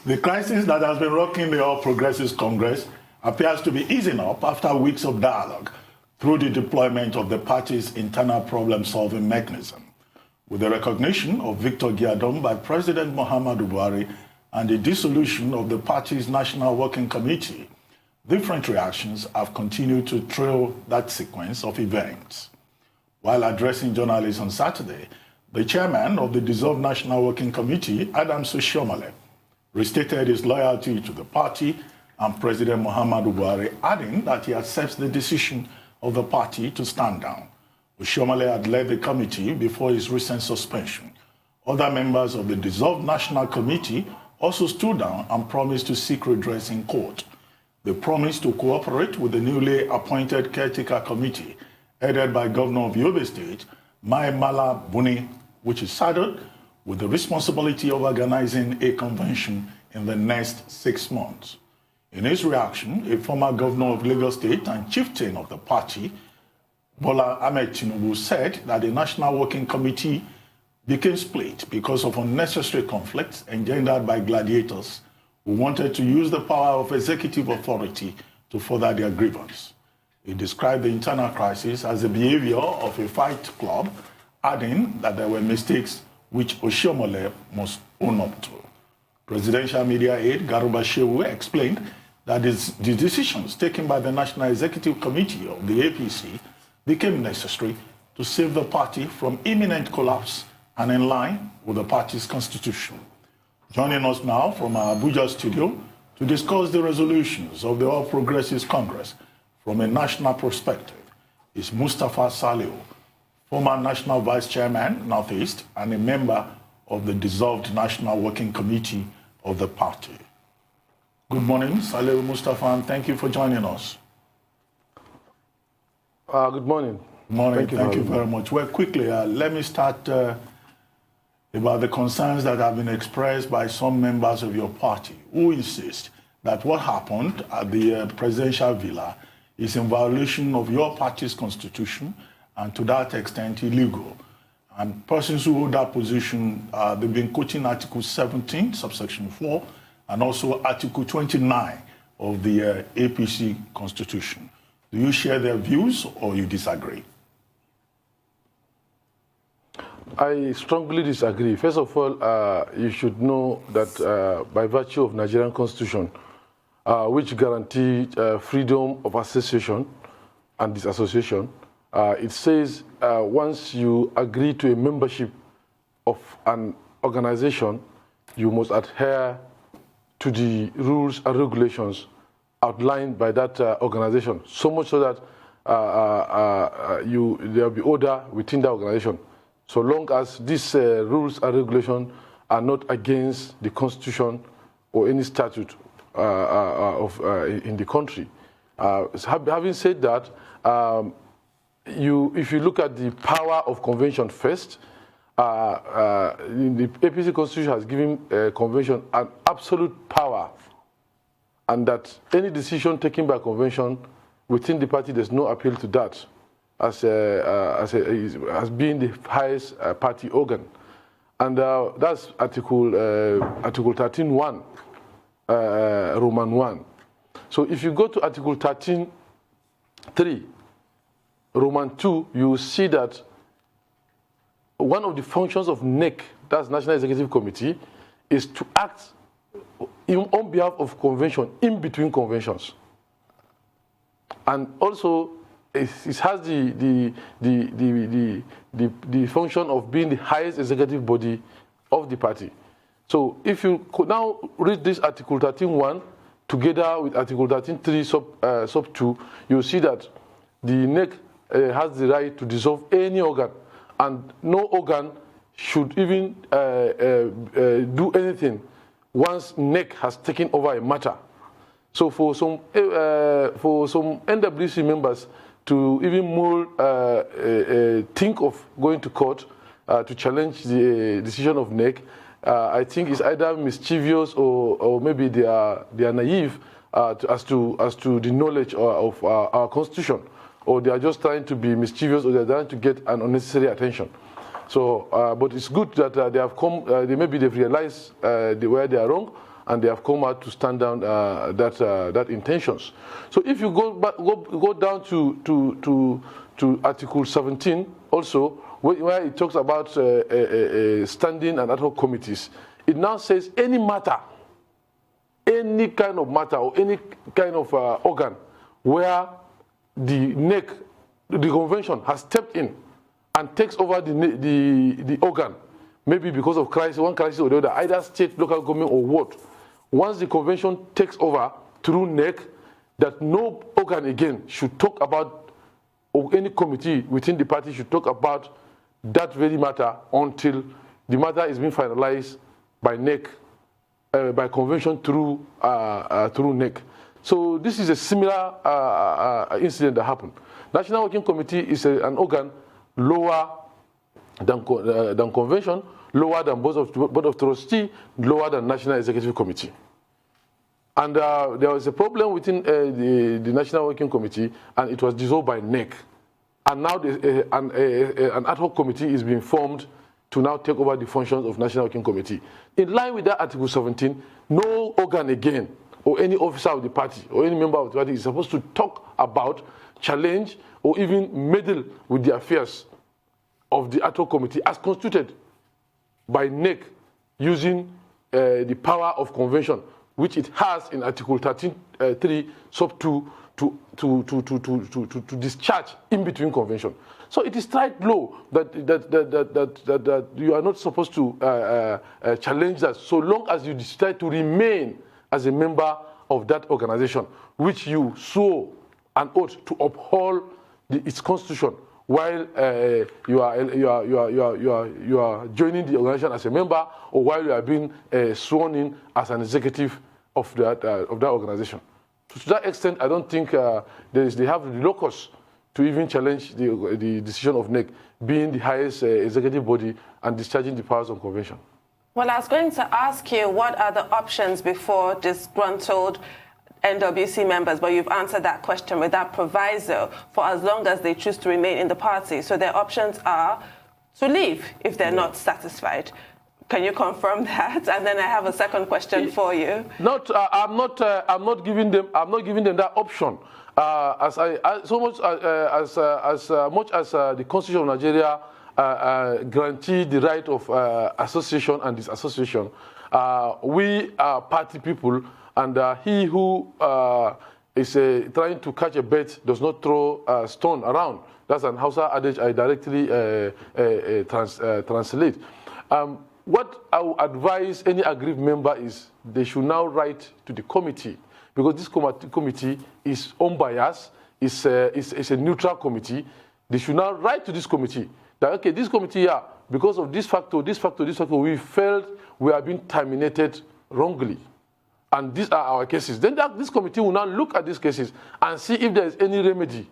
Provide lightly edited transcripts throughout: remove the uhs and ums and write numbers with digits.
The crisis that has been rocking the All Progressives Congress appears to be easing up after weeks of dialogue through the deployment of the party's internal problem-solving mechanism. With the recognition of Victor Giadom by President Muhammadu Buhari and the dissolution of the party's National Working Committee, different reactions have continued to trail that sequence of events. While addressing journalists on Saturday, the chairman of the dissolved National Working Committee, Adams Oshiomhole, restated his loyalty to the party and President Muhammadu Buhari, adding that he accepts the decision of the party to stand down. Oshiomhole had led the committee before his recent suspension. Other members of the dissolved National Committee also stood down and promised to seek redress in court. They promised to cooperate with the newly appointed caretaker committee, headed by Governor of Yobe State, Mai Mala Buni, which is saddled with the responsibility of organizing a convention in the next 6 months. In his reaction, a former governor of Lagos State and chieftain of the party, Bola Ahmed Tinubu, said that the National Working Committee became split because of unnecessary conflicts engendered by gladiators who wanted to use the power of executive authority to further their grievance. He described the internal crisis as the behavior of a fight club, adding that there were mistakes which Oshiomhole must own up to. Presidential media aide Garuba Shehu explained that the decisions taken by the National Executive Committee of the APC became necessary to save the party from imminent collapse and in line with the party's constitution. Joining us now from our Abuja studio to discuss the resolutions of the All Progressives Congress from a national perspective is Mustapha Salihu, former National Vice Chairman, Northeast, and a member of the dissolved National Working Committee of the party. Good morning, Salihu Mustapha, and thank you for joining us. Good morning. Good morning. Thank you very much. Well, quickly, let me start about the concerns that have been expressed by some members of your party who insist that what happened at the presidential villa is in violation of your party's constitution and to that extent illegal. And persons who hold that position, they've been quoting Article 17, subsection 4, and also Article 29 of the APC Constitution. Do you share their views or you disagree? I strongly disagree. First of all, you should know that by virtue of Nigerian Constitution, which guarantees freedom of association and disassociation, it says once you agree to a membership of an organization, you must adhere to the rules and regulations outlined by that organization, so much so that there will be order within the organization, so long as these rules and regulations are not against the constitution or any statute in the country. Having said that, if you look at the power of convention first, the APC Constitution has given convention an absolute power, and that any decision taken by convention within the party, there's no appeal to that as being the highest party organ. And that's Article 13.1, Roman 1. So if you go to Article 13.3, Roman 2, you will see that one of the functions of NEC, that's National Executive Committee, is to act on behalf of convention, in between conventions. And also, it has the function of being the highest executive body of the party. So if you could now read this Article 13.1 together with Article 13.3 sub 2, you'll see that the NEC has the right to dissolve any organ, and no organ should even do anything once NEC has taken over a matter. So for some NWC members to even think of going to court to challenge the decision of NEC, I think is either mischievous or maybe they are naive as to the knowledge of our constitution, or they are just trying to be mischievous, or they are trying to get an unnecessary attention. So, but it's good that they have come. Maybe they've realized where they are wrong, and they have come out to stand down that intentions. So if you go down to Article 17 also, where it talks about standing and ad hoc committees, it now says any matter, any kind of matter or any kind of organ where the NEC, the convention, has stepped in and takes over the organ, maybe because of crisis, one crisis or the other, either state, local government, or what. Once the convention takes over through NEC, that no organ again should talk about, or any committee within the party should talk about that very matter until the matter is being finalized by NEC, by convention through NEC. So this is a similar incident that happened. National Working Committee is an organ lower than convention, lower than board of trustees, lower than National Executive Committee. And there was a problem within the National Working Committee, and it was dissolved by NEC. And now an ad hoc committee is being formed to now take over the functions of National Working Committee. In line with that Article 17, no organ again, or any officer of the party, or any member of the party is supposed to talk about, challenge, or even meddle with the affairs of the ad hoc committee as constituted by NEC using the power of convention, which it has in Article 13(3) sub 2 to discharge in between convention. So it is straight law that you are not supposed to challenge that, so long as you decide to remain as a member of that organization, which you swore an oath to uphold its constitution while you are joining the organization as a member, or while you are being sworn in as an executive of that organization. So to that extent, I don't think they have the locus to even challenge the decision of NEC, being the highest executive body and discharging the powers of convention. Well, I was going to ask you, what are the options before disgruntled NWC members, but you've answered that question with that proviso for as long as they choose to remain in the party. So their options are to leave if they're not satisfied. Can you confirm that? And then I have a second question for you. I'm not giving them that option. As much as the Constitution of Nigeria guarantee the right of association and disassociation, we are party people, and he who is trying to catch a bat does not throw a stone around. That's an Hausa adage I directly translate. What I would advise any aggrieved member is they should now write to the committee, because this committee is unbiased, it's a neutral committee. They should now write to this committee that, okay, this committee, yeah, because of this factor, we felt we are being terminated wrongly. And these are our cases. Then this committee will now look at these cases and see if there is any remedy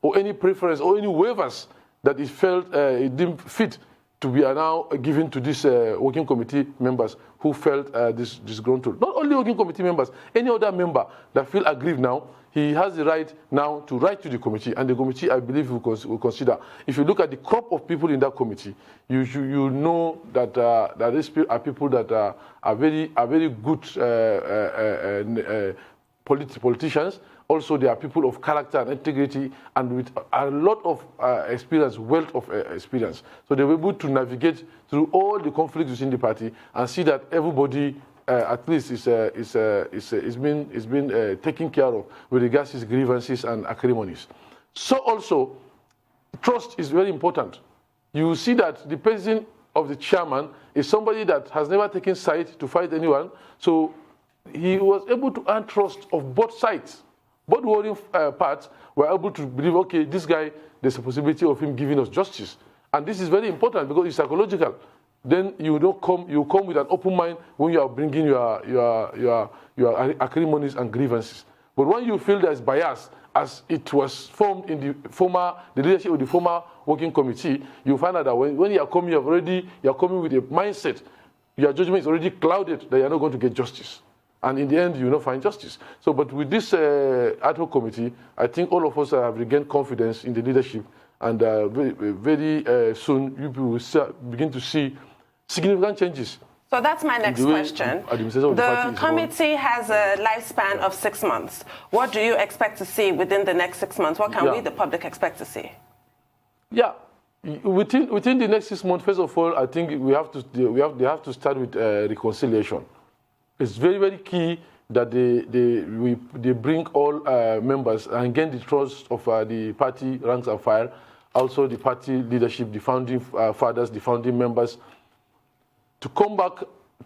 or any preference or any waivers that is felt it deemed fit to be now given to these working committee members who felt this disgruntled. Not only working committee members, any other member that feel aggrieved now, he has the right now to write to the committee, and the committee, I believe, will consider. If you look at the crop of people in that committee, you know that these are people that are very good politicians. Also, they are people of character and integrity, and with a lot of experience, wealth of experience. So they were able to navigate through all the conflicts within the party and see that everybody at least is being taken care of with regards to his grievances and acrimonies. So also, trust is very important. You see that the president of the chairman is somebody that has never taken side to fight anyone, so he was able to earn trust of both sides. Both warring parts were able to believe, okay, this guy, there's a possibility of him giving us justice. And this is very important because it's psychological. Then you come with an open mind when you are bringing your acrimonies and grievances. But when you feel there's bias, as it was formed in the leadership of the former working committee, you find out that when you are coming, you are coming with a mindset, your judgment is already clouded that you are not going to get justice. And in the end, you will not find justice. So, but with this ad hoc committee, I think all of us have regained confidence in the leadership, and very soon you will begin to see significant changes So that's my next question. The committee has a lifespan of 6 months. What do you expect to see within the next 6 months? What can we, the public, expect to see? Yeah, within the next 6 months, first of all, I think they have to start with reconciliation. It's very, very key that they bring all members and gain the trust of the party ranks and file, also the party leadership, the founding fathers, the founding members, to come back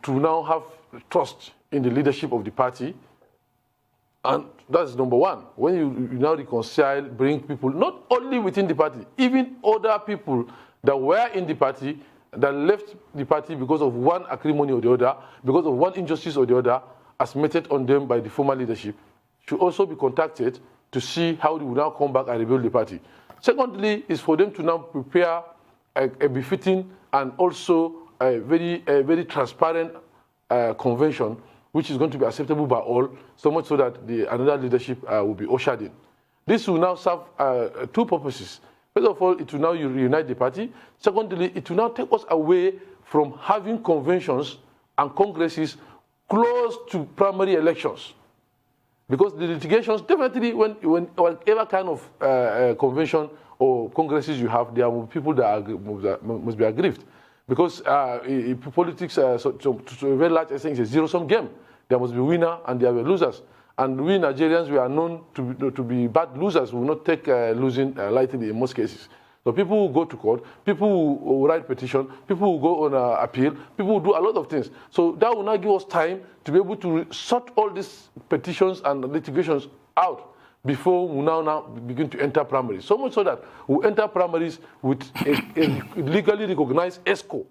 to now have trust in the leadership of the party. And that's number one. When you now reconcile, bring people, not only within the party, even other people that were in the party, that left the party because of one acrimony or the other, because of one injustice or the other, as meted on them by the former leadership, should also be contacted to see how they will now come back and rebuild the party. Secondly, is for them to now prepare a befitting and also a very transparent convention, which is going to be acceptable by all, so much so that another leadership will be ushered in. This will now serve two purposes. First of all, it will now reunite the party. Secondly, it will now take us away from having conventions and congresses close to primary elections. Because the litigations, definitely, whatever kind of convention or congresses you have, there will be people that must be aggrieved. Because politics, to a very large extent, is a zero-sum game. There must be winners and there will be losers. And we Nigerians, we are known to be bad losers. We will not take losing lightly in most cases. So people will go to court, people will write petition, people will go on appeal, people will do a lot of things. So that will now give us time to be able to sort all these petitions and litigations out before we now begin to enter primaries. So much so that we enter primaries with a legally recognized ESCO.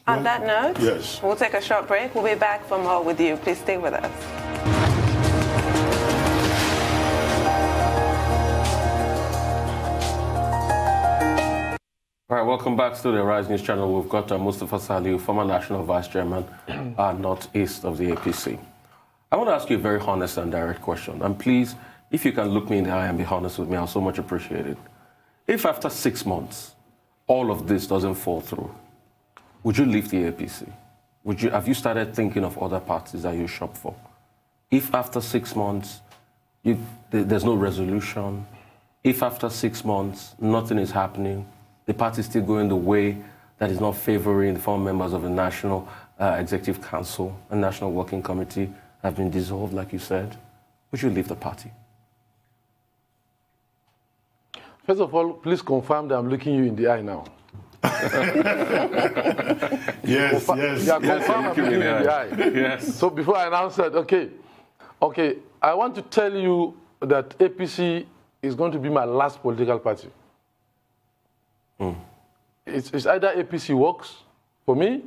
On that note, yes, we'll take a short break. We'll be back for more with you. Please stay with us. All right, welcome back to the Rise News channel. We've got Mustapha Salihu, former National Vice Chairman, Northeast of the APC. I want to ask you a very honest and direct question. And please, if you can look me in the eye and be honest with me, I'll so much appreciate it. If after 6 months, all of this doesn't fall through, would you leave the APC? Have you started thinking of other parties that you shop for? If after 6 months, there's no resolution, if after 6 months, nothing is happening, the party is still going the way that is not favoring the former members of the National Executive Council and National Working Committee have been dissolved, like you said, would you leave the party? First of all, please confirm that I'm looking you in the eye now. Yes, yes. Yeah, confirm I'm looking you in the eye. Yes. So before I announce that, okay, I want to tell you that APC is going to be my last political party. It's either APC works for me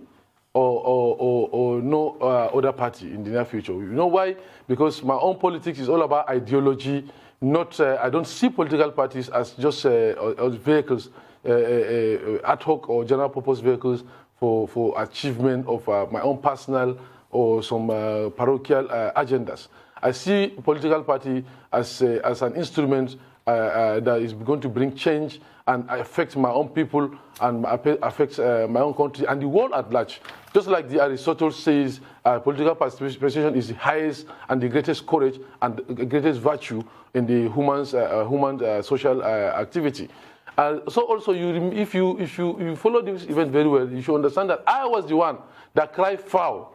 or no other party in the near future. You know why? Because my own politics is all about ideology. Not, I don't see political parties as just as vehicles, ad hoc or general purpose vehicles for achievement of my own personal or some parochial agendas. I see political party as an instrument that is going to bring change and affect my own people and affect my own country and the world at large. Just like the Aristotle says, political participation is the highest and the greatest courage and the greatest virtue in the human social activity. So also, if you follow this event very well, you should understand that I was the one that cried foul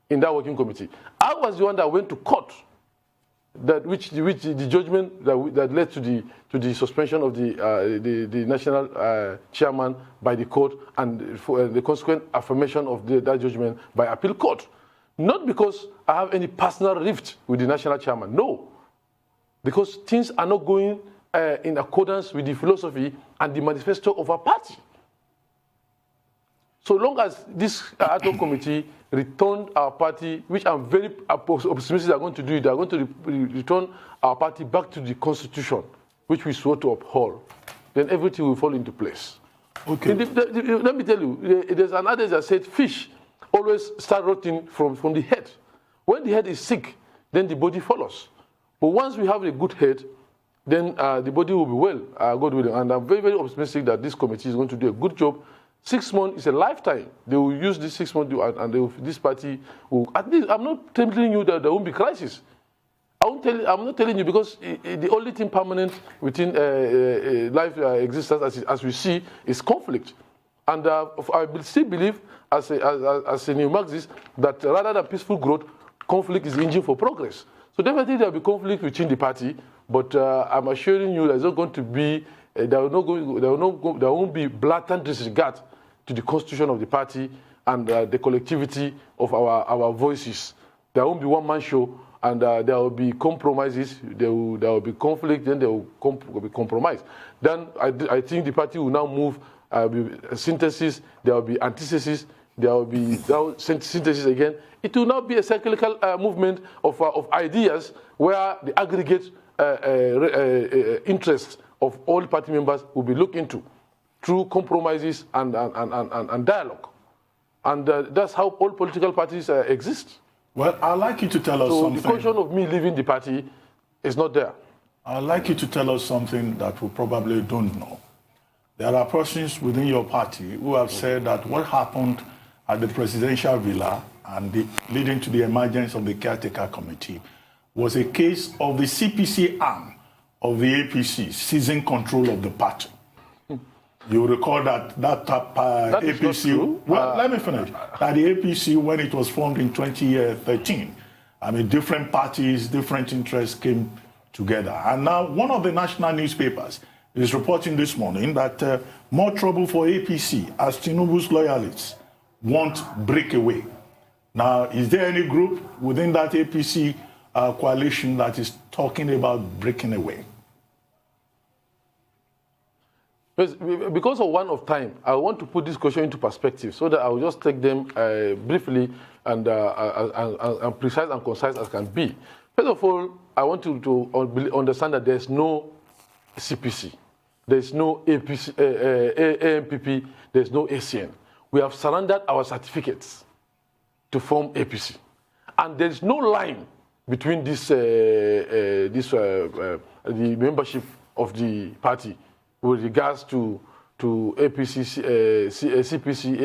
in that working committee. I was the one that went to court, which the judgment that led to the suspension of the national chairman by the court and for the consequent affirmation of that judgment by appeal court. Not because I have any personal rift with the national chairman, no. Because things are not going in accordance with the philosophy and the manifesto of our party. So long as this ad hoc committee returned our party, which I'm very optimistic they're going to do, they're going to return our party back to the constitution, which we swore to uphold, then everything will fall into place. Okay. Let me tell you, there's an adage that said fish always start rotting from the head. When the head is sick, then the body follows. But once we have a good head, then the body will be well, God willing. And I'm very, very optimistic that this committee is going to do a good job 6 months is a lifetime. They will use this 6 months and this party will, at least, I'm not telling you that there won't be crisis. I'm not telling you because the only thing permanent within life existence, as we see, is conflict. And I still believe, as a new Marxist, that rather than peaceful growth, conflict is the engine for progress. So definitely there will be conflict within the party, but I'm assuring you there's not going to be, there won't be blatant disregard to the constitution of the party and the collectivity of our voices. There won't be one-man show. And there will be compromises, there will be conflict, then there will be compromise. Then I think the party will now move synthesis, there will be antithesis, there will be synthesis again. It will now be a cyclical movement of ideas where the aggregate interests of all party members will be looked into through compromises and dialogue. And that's how all political parties exist. Well, I'd like you to tell us something. So the question of me leaving the party is not there. I'd like you to tell us something that we probably don't know. There are persons within your party who have said that what happened at the presidential villa and leading to the emergence of the caretaker committee was a case of the CPC arm of the APC seizing control of the party. You recall that APC, well, let me finish. That the APC, when it was formed in 2013, I mean, different parties, different interests came together. And now one of the national newspapers is reporting this morning that more trouble for APC as Tinubu's loyalists won't break away. Now, is there any group within that APC coalition that is talking about breaking away? Because of one of time, I want to put this question into perspective so that I will just take them briefly and precise and concise as can be. First of all, I want you to understand that there's no CPC, there's no APC, AMPP, there's no ACN. We have surrendered our certificates to form APC. And there's no line between the membership of the party with regards to APC, CPC,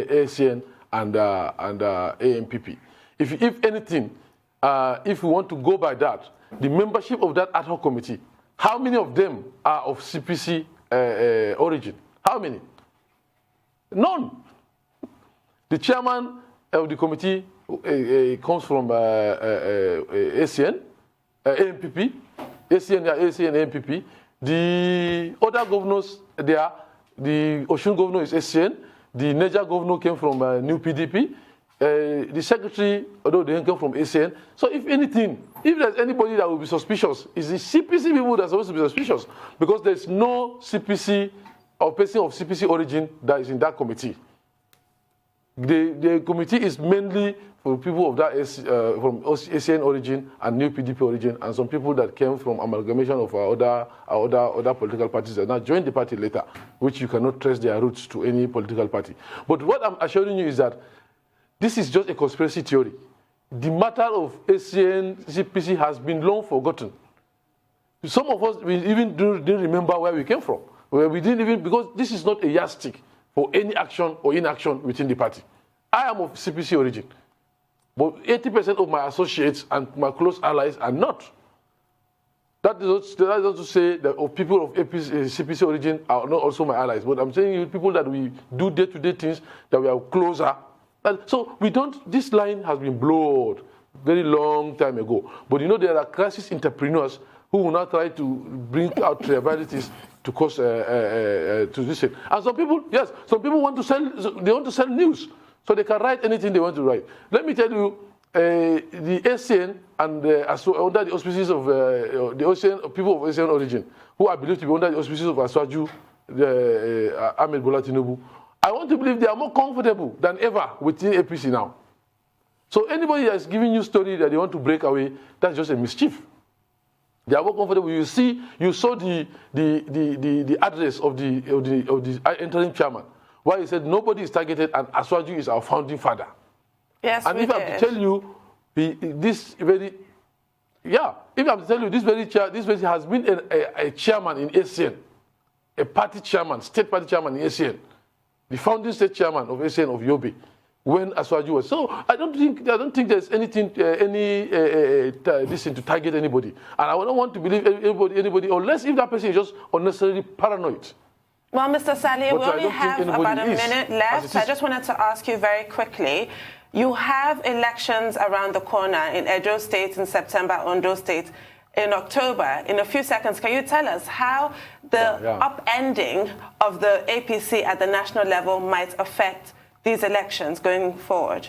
ACN, and AMPP. If anything, if we want to go by that, the membership of that ad hoc committee, how many of them are of CPC origin? How many? None. The chairman of the committee comes from ACN, AMPP, ACN, AMPP. The other governors there, the Osun governor is ACN, the Niger governor came from New PDP, the secretary, although they came from ACN. So if anything, if there's anybody that will be suspicious, it's the CPC people that are supposed to be suspicious, because there's no CPC or person of CPC origin that is in that committee. The committee is mainly for people of that from ACN origin and New PDP origin, and some people that came from amalgamation of other political parties that now joined the party later, which you cannot trace their roots to any political party. But what I'm assuring you is that this is just a conspiracy theory. The matter of ACN, CPC has been long forgotten. Some of us, we even didn't remember where we came from. We didn't even, because this is not a yardstick for any action or inaction within the party. I am of CPC origin, but 80% of my associates and my close allies are not. That is not to say that people of CPC origin are not also my allies, but I'm saying people that we do day-to-day things, that we are closer. So we don't, this line has been blown very long time ago. But you know, there are crisis entrepreneurs who will now try to bring out trivialities to cause to this. And some people, yes, some people want to sell, they want to sell news. So they can write anything they want to write. Let me tell you, the ACN and under the auspices of the ACN, people of ACN origin, who are believed to be under the auspices of Aswaju, Ahmed Bola Tinubu, I want to believe they are more comfortable than ever within APC now. So anybody that's giving you story that they want to break away, that's just a mischief. They are more comfortable. You saw the address of the interim chairman, where he said nobody is targeted and Aswaju is our founding father. Yes, and if I have to tell you, this very has been a chairman in ACN, a party chairman, state party chairman in ACN. the founding state chairman of SN of Yobe, when Aswaju was. So I don't think there's anything, this thing to target anybody. And I don't want to believe anybody, unless if that person is just unnecessarily paranoid. Well, Mr. Salihu, we only have about a minute left. I just wanted to ask you very quickly. You have elections around the corner in Edo State in September, Ondo State in October. In a few seconds, can you tell us how the upending of the APC at the national level might affect these elections going forward?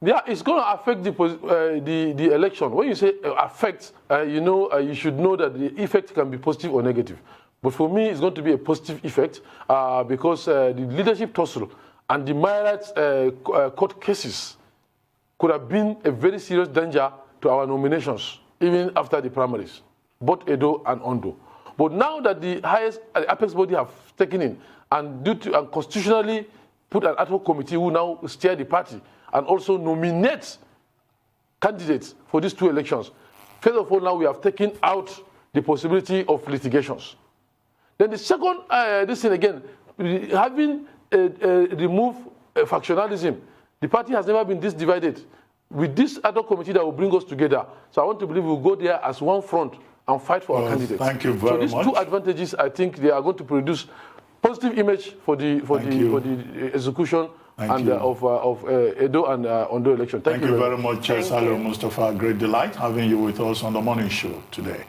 Yeah, it's going to affect the election. When you say affect, you should know that the effect can be positive or negative. But for me, it's going to be a positive effect because the leadership tussle and the myriad court cases could have been a very serious danger to our nominations, even after the primaries, both Edo and Ondo. But now that the highest apex body have taken in and constitutionally put an ad hoc committee who now steer the party and also nominate candidates for these two elections. First of all, now we have taken out the possibility of litigations. Then the second, this thing again, having removed factionalism, the party has never been this divided. With this ad hoc committee that will bring us together, so I want to believe we'll go there as one front and fight for our candidates. Thank you very much. So these two advantages, I think they are going to produce positive image for the execution of Edo and Ondo election. Thank you very much, Salihu Mustapha. Great delight having you with us on the morning show today.